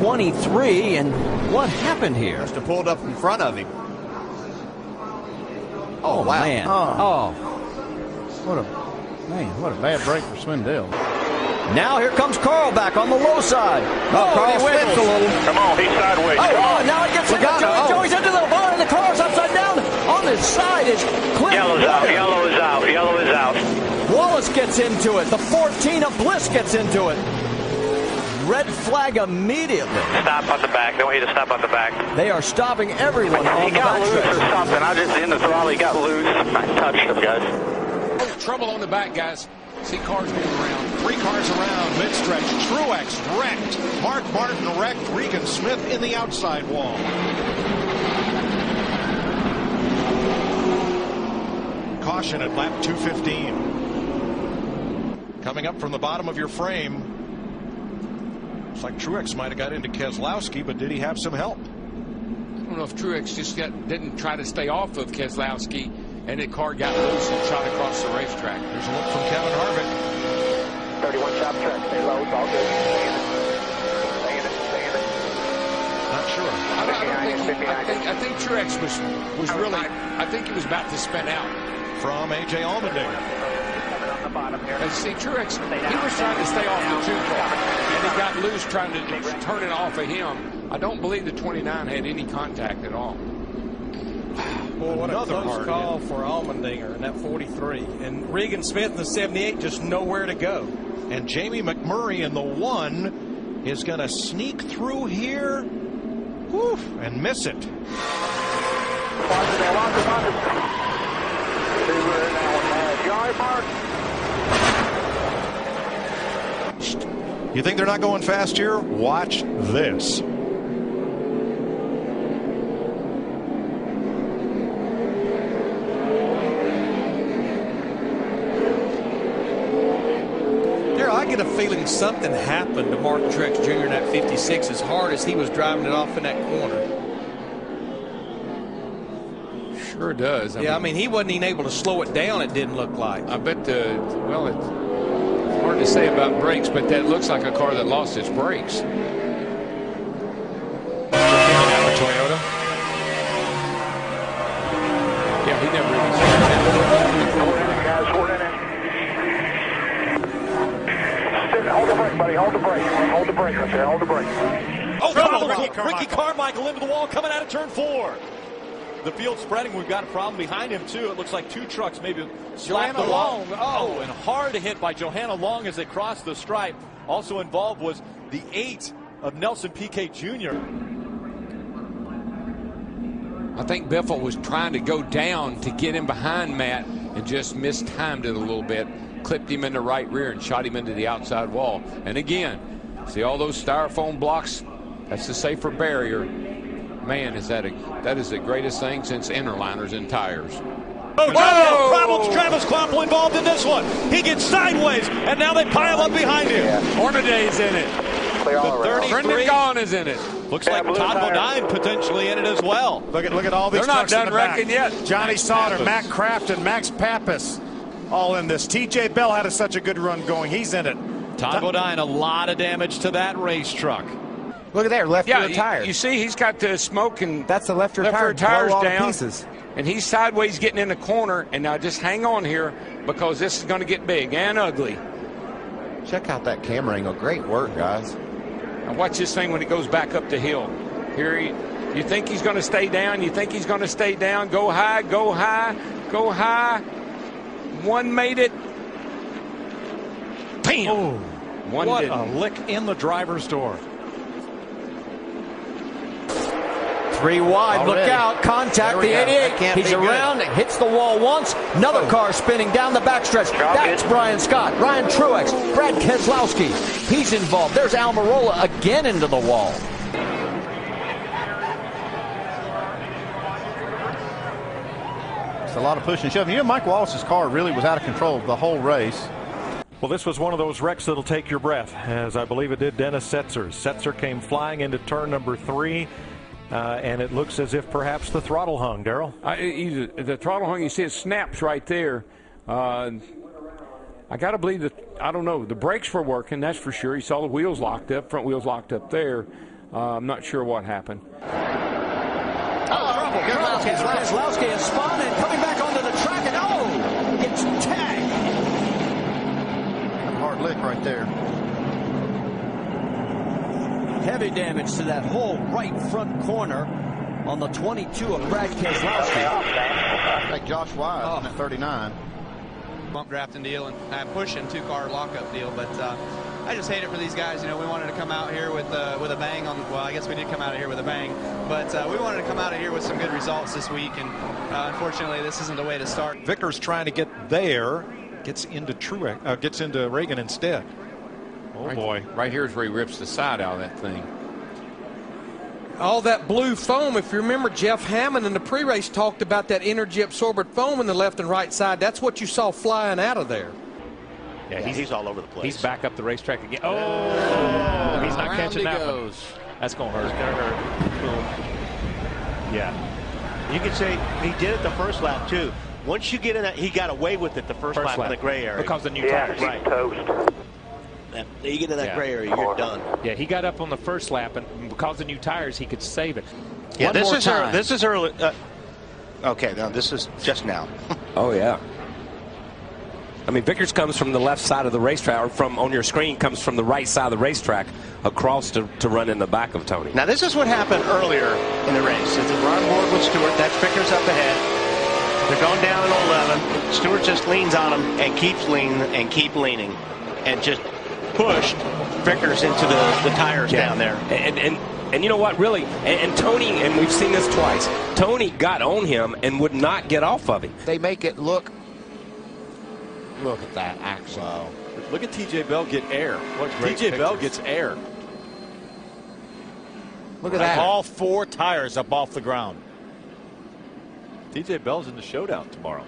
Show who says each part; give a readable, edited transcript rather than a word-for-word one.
Speaker 1: 23, and what happened here?
Speaker 2: Must have pulled up in front of him.
Speaker 1: Oh, wow. Man. Oh.
Speaker 3: What a bad break for Swindell.
Speaker 1: Now here comes Carl back on the low side.
Speaker 2: Carl slips a little.
Speaker 4: Come on, he's sideways.
Speaker 1: Now he gets into Joey. Joey's into the bar, and the car's upside down. On his side is Clint.
Speaker 4: Yellow's out. Yellow is out. Yellow is out.
Speaker 1: Wallace gets into it. The 14 of Bliss gets into it. Red flag immediately.
Speaker 4: Stop on the back. They want you to stop on the back.
Speaker 1: They are stopping everyone on the
Speaker 4: back. He got loose or something. I just in the throttle. He got loose. I touched him, guys.
Speaker 5: Oh, trouble on the back, guys. See cars moving around. 3 cars around mid-stretch. Truex wrecked. Mark Martin wrecked. Regan Smith in the outside wall. Caution at lap 215. Coming up from the bottom of your frame. Looks like Truex might have got into Keselowski, but did he have some help?
Speaker 6: I don't know if Truex just didn't try to stay off of Keselowski, and the car got loose and shot across the racetrack.
Speaker 5: There's a look from Kevin Harvick.
Speaker 4: 31 shop track. Stay low. It's all good. Stay in it.
Speaker 5: Not sure.
Speaker 6: I think Truex was really. I think he was about to spin out.
Speaker 5: From A.J. Allmendinger.
Speaker 6: See, Truex, he was trying to stay off the 2 car, and he got loose trying to turn it off of him. I don't believe the 29 had any contact at all.
Speaker 7: Well, what a close call for Allmendinger in that 43. And Regan Smith in the 78, just nowhere to go.
Speaker 5: And Jamie McMurray in the 1 is going to sneak through here and miss it. You think they're not going fast here? Watch this.
Speaker 7: I get a feeling something happened to Martin Truex Jr. in that 56 as hard as he was driving it off in that corner.
Speaker 6: Sure does.
Speaker 7: I mean, he wasn't even able to slow it down, it didn't look like.
Speaker 6: I bet well, it's hard to say about brakes, but that looks like a car that lost its brakes.
Speaker 5: Toyota.
Speaker 6: Yeah, he never even said
Speaker 4: Hold the brake, buddy. Hold the brake. Hold the brake right there. Hold the brake.
Speaker 8: Oh, trouble. Ricky Carmichael into the wall coming out of turn 4. The field spreading. We've got a problem behind him, too. It looks like 2 trucks maybe slapped the wall. Oh, and hard hit by Johanna Long as they crossed the stripe. Also involved was the 8 of Nelson Piquet Jr.
Speaker 6: I think Biffle was trying to go down to get him behind Matt and just mistimed it a little bit. Clipped him in the right rear and shot him into the outside wall. And again, see all those styrofoam blocks? That's the safer barrier. Man, that is the greatest thing since interliners and tires.
Speaker 8: Oh, Travis Kvapil involved in this one. He gets sideways, and now they pile up behind him.
Speaker 6: Hornaday's in it.
Speaker 8: The 33.
Speaker 6: Brendan Gaughan is in it.
Speaker 8: Looks like Todd Bodine potentially in it as well.
Speaker 3: Look at all these
Speaker 6: They're not
Speaker 3: trucks in
Speaker 6: done
Speaker 3: the back.
Speaker 6: wrecking yet.
Speaker 3: Johnny Sauter, Matt Crafton, Max Pappas, all in this. TJ Bell had such a good run going. He's in it.
Speaker 8: Todd Bodine, a lot of damage to that race truck.
Speaker 2: Look at there, left rear tire.
Speaker 6: You see, he's got the smoke and
Speaker 2: that's the left rear tire.
Speaker 6: Tires
Speaker 2: all
Speaker 6: down,
Speaker 2: pieces.
Speaker 6: and he's sideways getting in the corner. And now just hang on here because this is going to get big and ugly.
Speaker 2: Check out that camera angle. Great work, guys.
Speaker 6: Now watch this thing when it goes back up the hill. Here, you think he's going to stay down? You think he's going to stay down? Go high, go high, go high. One made it. Bam!
Speaker 8: Oh,
Speaker 6: One
Speaker 8: what
Speaker 6: didn't.
Speaker 8: a lick in the driver's door.
Speaker 1: 3 wide, look out, contact the 88. He's around, hits the wall once. Another car spinning down the backstretch. That's Brian Scott, Ryan Truex, Brad Keselowski. He's involved. There's Almirola again into the wall.
Speaker 3: It's a lot of pushing and shoving. You know, Mike Wallace's car really was out of control the whole race.
Speaker 8: Well, this was one of those wrecks that'll take your breath, as I believe it did Dennis Setzer's. Setzer came flying into turn number 3. And it looks as if perhaps the throttle hung, Darrell.
Speaker 6: The throttle hung, you see it snaps right there. I got to believe that, I don't know, the brakes were working, that's for sure. You saw the wheels locked up, front wheels locked up there. I'm not sure what happened.
Speaker 1: Keselowski is spun and coming back onto the track, and gets tagged.
Speaker 2: Hard lick right there.
Speaker 1: Heavy damage to that whole right front corner on the 22 of Brad Keselowski.
Speaker 2: Like Josh Wise on that 39.
Speaker 9: Bump drafting deal and pushing 2-car lockup deal, but I just hate it for these guys. You know, we wanted to come out here with a bang on. Well, I guess we did come out of here with a bang, but we wanted to come out of here with some good results this week, and unfortunately, this isn't the way to start.
Speaker 3: Vickers trying to get there, gets into Truex, gets into Reagan instead. Oh boy!
Speaker 6: Right here is where he rips the side out of that thing.
Speaker 7: All that blue foam, if you remember, Jeff Hammond in the pre-race talked about that energy absorbent foam in the left and right side. That's what you saw flying out of there.
Speaker 10: Yeah, he's all over the place.
Speaker 8: He's back up the racetrack again. Oh, he's not catching that one. That's going to hurt.
Speaker 10: It's going to hurt. Boom. Yeah. You could say he did it the first lap, too. Once you get in that, he got away with it the first lap in the gray area.
Speaker 8: Because the new tires.
Speaker 10: Right.
Speaker 4: Toast.
Speaker 10: You get in that gray area, you're done.
Speaker 8: Yeah, he got up on the first lap, and because of new tires, he could save it.
Speaker 10: Yeah, this is early. Okay, now this is just now.
Speaker 11: Oh, yeah. I mean, Vickers comes from the left side of the racetrack, or from on your screen comes from the right side of the racetrack across to run in the back of Tony.
Speaker 10: Now, this is what happened earlier in the race. It's a run board with Stewart. That's Vickers up ahead. They're going down in 11. Stewart just leans on him and keeps leaning and just pushed Vickers into the tires down there.
Speaker 11: And you know what, really, and Tony, and we've seen this twice, Tony got on him and would not get off of him.
Speaker 2: They make it look at that action.
Speaker 8: Wow. Look at TJ Bell get air. TJ Bell gets air.
Speaker 2: Look at that.
Speaker 8: All 4 tires up off the ground. TJ Bell's in the showdown tomorrow.